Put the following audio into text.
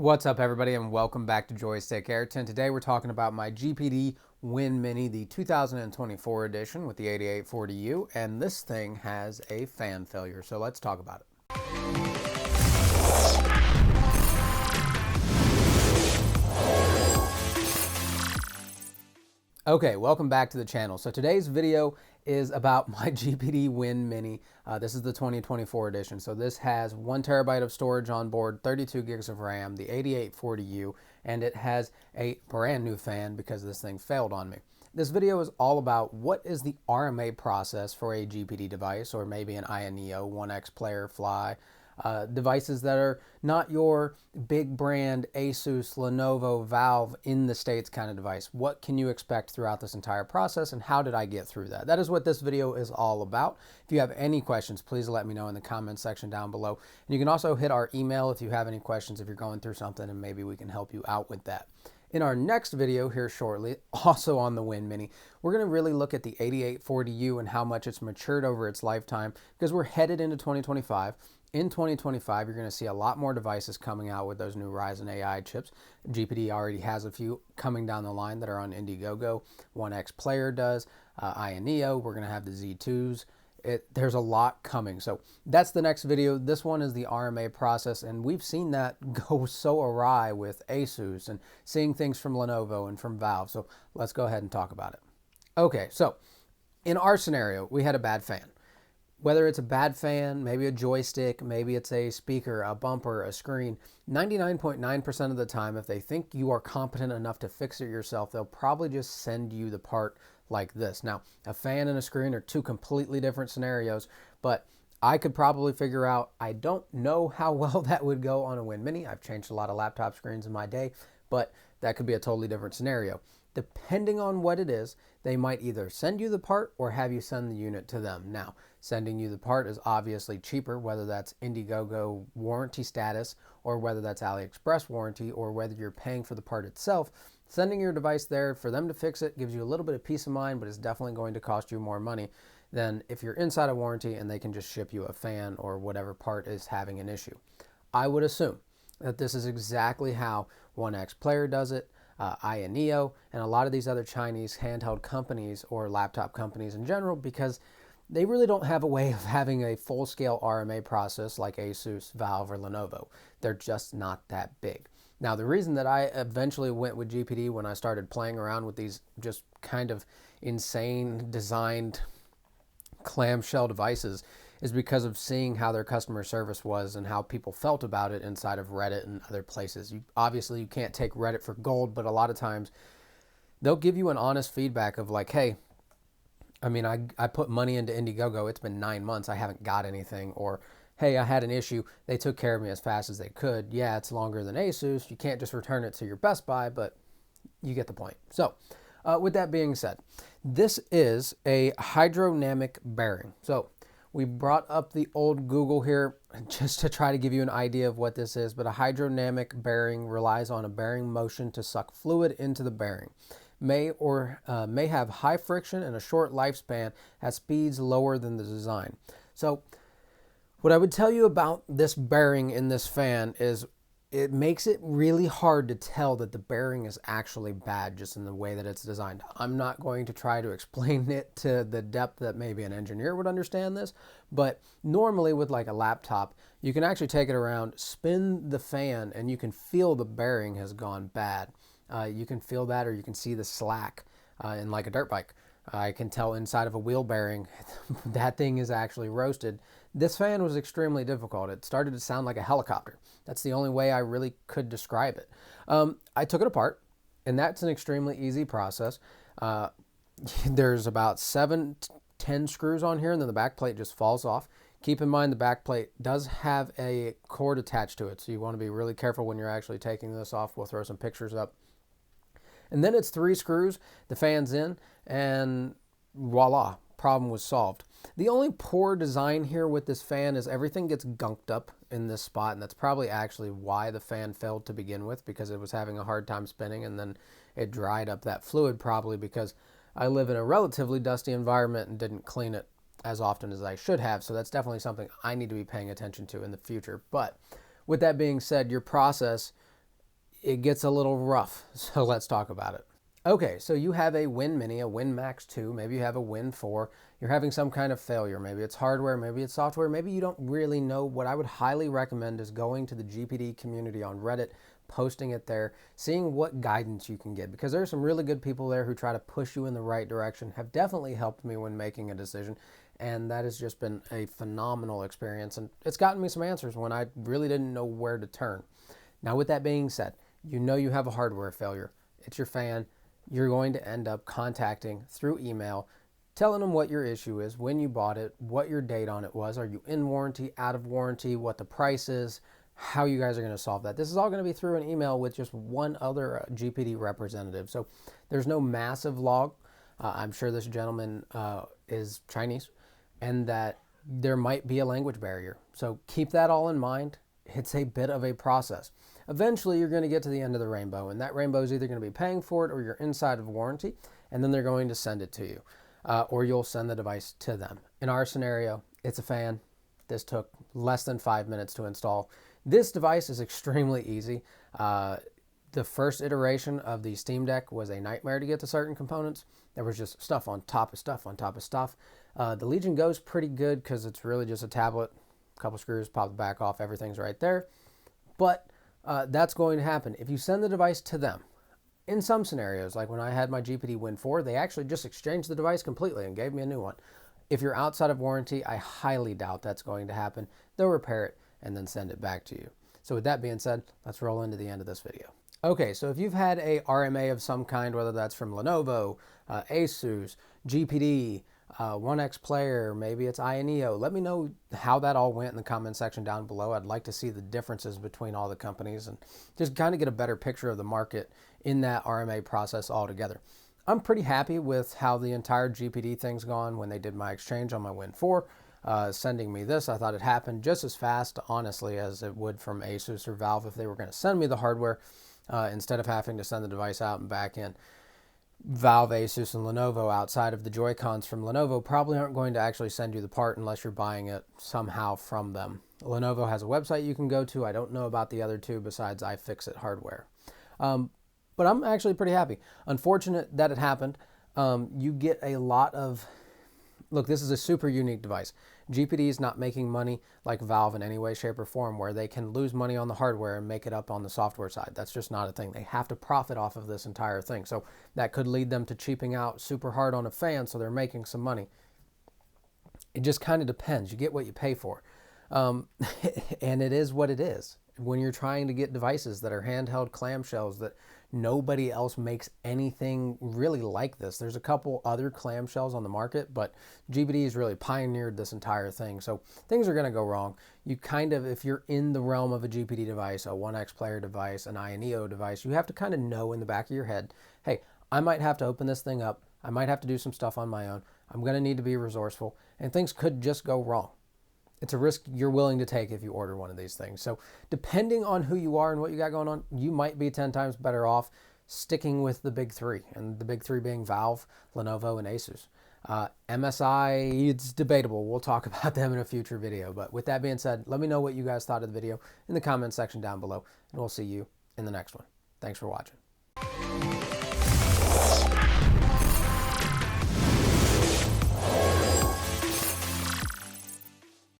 What's up, everybody, and welcome back to Joystick Ayrton. Today we're talking about my GPD Win Mini, the 2024 edition with the 8840U, and this thing has a fan failure, so let's talk about it. Okay, welcome back to the channel. So today's video is about my GPD Win Mini. This is the 2024 edition. So this has 1 terabyte of storage on board, 32 gigs of RAM, the 8840U, and it has a brand new fan because this thing failed on me. This video is all about what is the RMA process for a GPD device, or maybe an INEO, 1X player, fly, devices that are not your big brand Asus, Lenovo, Valve in the States kind of device. What can you expect throughout this entire process, and how did I get through that? That is what this video is all about. If you have any questions, please let me know in the comments section down below. And you can also hit our email if you have any questions, if you're going through something, and maybe we can help you out with that. In our next video here shortly, also on the Win Mini, we're going to really look at the 8840U and how much it's matured over its lifetime, because we're headed into 2025. In 2025, you're going to see a lot more devices coming out with those new Ryzen AI chips. GPD already has a few coming down the line that are on Indiegogo. 1X Player does. INEO, we're going to have the Z2s. There's a lot coming. So that's the next video. This one is the RMA process, and we've seen that go so awry with Asus and seeing things from Lenovo and from Valve. So let's go ahead and talk about it. Okay, so in our scenario, we had a bad fan. Whether it's a bad fan, maybe a joystick, maybe it's a speaker, a bumper, a screen, 99.9% of the time, if they think you are competent enough to fix it yourself, they'll probably just send you the part like this. Now, a fan and a screen are two completely different scenarios, but I could probably figure out, I don't know how well that would go on a Win Mini. I've changed a lot of laptop screens in my day, but that could be a totally different scenario. Depending on what it is, they might either send you the part or have you send the unit to them. Now, sending you the part is obviously cheaper, whether that's Indiegogo warranty status or whether that's AliExpress warranty or whether you're paying for the part itself. Sending your device there for them to fix it gives you a little bit of peace of mind, but it's definitely going to cost you more money than if you're inside a warranty and they can just ship you a fan or whatever part is having an issue. I would assume that this is exactly how 1X Player does it. INEO, and a lot of these other Chinese handheld companies or laptop companies in general, because they really don't have a way of having a full-scale RMA process like Asus, Valve, or Lenovo. They're just not that big. Now, the reason that I eventually went with GPD when I started playing around with these just kind of insane designed clamshell devices is because of seeing how their customer service was and how people felt about it inside of Reddit and other places. Obviously, you can't take Reddit for gold, but a lot of times they'll give you an honest feedback of like, hey, I mean, I put money into Indiegogo. It's been 9 months. I haven't got anything. Or, hey, I had an issue. They took care of me as fast as they could. Yeah, it's longer than Asus. You can't just return it to your Best Buy, but you get the point. So with that being said, this is a hydrodynamic bearing. So we brought up the old Google here just to try to give you an idea of what this is, but a hydrodynamic bearing relies on a bearing motion to suck fluid into the bearing. May have high friction and a short lifespan at speeds lower than the design. So what I would tell you about this bearing in this fan is it makes it really hard to tell that the bearing is actually bad just in the way that it's designed. I'm not going to try to explain it to the depth that maybe an engineer would understand this, but normally with like a laptop, you can actually take it around, spin the fan, and you can feel the bearing has gone bad. You can feel that, or you can see the slack in like a dirt bike. I can tell inside of a wheel bearing that thing is actually roasted. This fan was extremely difficult. It started to sound like a helicopter. That's the only way I really could describe it. I took it apart, and that's an extremely easy process. There's about 7 to 10 screws on here, and then the back plate just falls off. Keep in mind the back plate does have a cord attached to it, so you want to be really careful when you're actually taking this off. We'll throw some pictures up. And then it's 3 screws, the fan's in, and voila, problem was solved. The only poor design here with this fan is everything gets gunked up in this spot, and that's probably actually why the fan failed to begin with, because it was having a hard time spinning, and then it dried up that fluid, probably because I live in a relatively dusty environment and didn't clean it as often as I should have. So that's definitely something I need to be paying attention to in the future. But with that being said, your process it gets a little rough. So let's talk about it. Okay, so you have a Win Mini, a Win Max 2, maybe you have a Win 4, you're having some kind of failure, maybe it's hardware, maybe it's software, maybe you don't really know. What I would highly recommend is going to the GPD community on Reddit, posting it there, seeing what guidance you can get, because there are some really good people there who try to push you in the right direction, have definitely helped me when making a decision, and that has just been a phenomenal experience, and it's gotten me some answers when I really didn't know where to turn. Now, with that being said, you know you have a hardware failure, it's your fan. You're going to end up contacting through email, telling them what your issue is, when you bought it, what your date on it was, are you in warranty, out of warranty, what the price is, how you guys are going to solve that. This is all going to be through an email with just one other GPD representative. So there's no massive log. I'm sure this gentleman is Chinese, and that there might be a language barrier. So keep that all in mind. It's a bit of a process. Eventually, you're going to get to the end of the rainbow, and that rainbow is either going to be paying for it or you're inside of warranty, and then they're going to send it to you, or you'll send the device to them. In our scenario, it's a fan. This took less than 5 minutes to install. This device is extremely easy. The first iteration of the Steam Deck was a nightmare to get to certain components. There was just stuff on top of stuff on top of stuff. The Legion Go's pretty good because it's really just a tablet, a couple screws, pop the back off, everything's right there. But that's going to happen. If you send the device to them, in some scenarios, like when I had my GPD Win 4, they actually just exchanged the device completely and gave me a new one. If you're outside of warranty, I highly doubt that's going to happen. They'll repair it and then send it back to you. So with that being said, let's roll into the end of this video. Okay, so if you've had a RMA of some kind, whether that's from Lenovo, Asus, GPD, 1X Player, maybe it's INEO, let me know how that all went in the comment section down below. I'd like to see the differences between all the companies and just kind of get a better picture of the market in that RMA process altogether. I'm pretty happy with how the entire GPD thing's gone when they did my exchange on my Win 4. Sending me this, I thought it happened just as fast, honestly, as it would from Asus or Valve if they were going to send me the hardware instead of having to send the device out and back in. Valve, Asus, and Lenovo, outside of the Joy-Cons from Lenovo, probably aren't going to actually send you the part unless you're buying it somehow from them. Lenovo has a website you can go to. I don't know about the other two besides iFixit Hardware. But I'm actually pretty happy. Unfortunate that it happened. You get a lot of... Look, this is a super unique device. GPD is not making money like Valve in any way, shape, or form where they can lose money on the hardware and make it up on the software side. That's just not a thing. They have to profit off of this entire thing. So that could lead them to cheaping out super hard on a fan so they're making some money. It just kind of depends. You get what you pay for. And it is what it is. When you're trying to get devices that are handheld clamshells that nobody else makes anything really like this. There's a couple other clamshells on the market, but GPD has really pioneered this entire thing. So things are going to go wrong. You kind of, if you're in the realm of a GPD device, a 1X Player device, an INEO device, you have to kind of know in the back of your head, hey, I might have to open this thing up. I might have to do some stuff on my own. I'm going to need to be resourceful, and things could just go wrong. It's a risk you're willing to take if you order one of these things. So depending on who you are and what you got going on, you might be 10 times better off sticking with the big three, and the big three being Valve, Lenovo, and Asus. MSI, it's debatable. We'll talk about them in a future video. But with that being said, let me know what you guys thought of the video in the comment section down below, and we'll see you in the next one. Thanks for watching.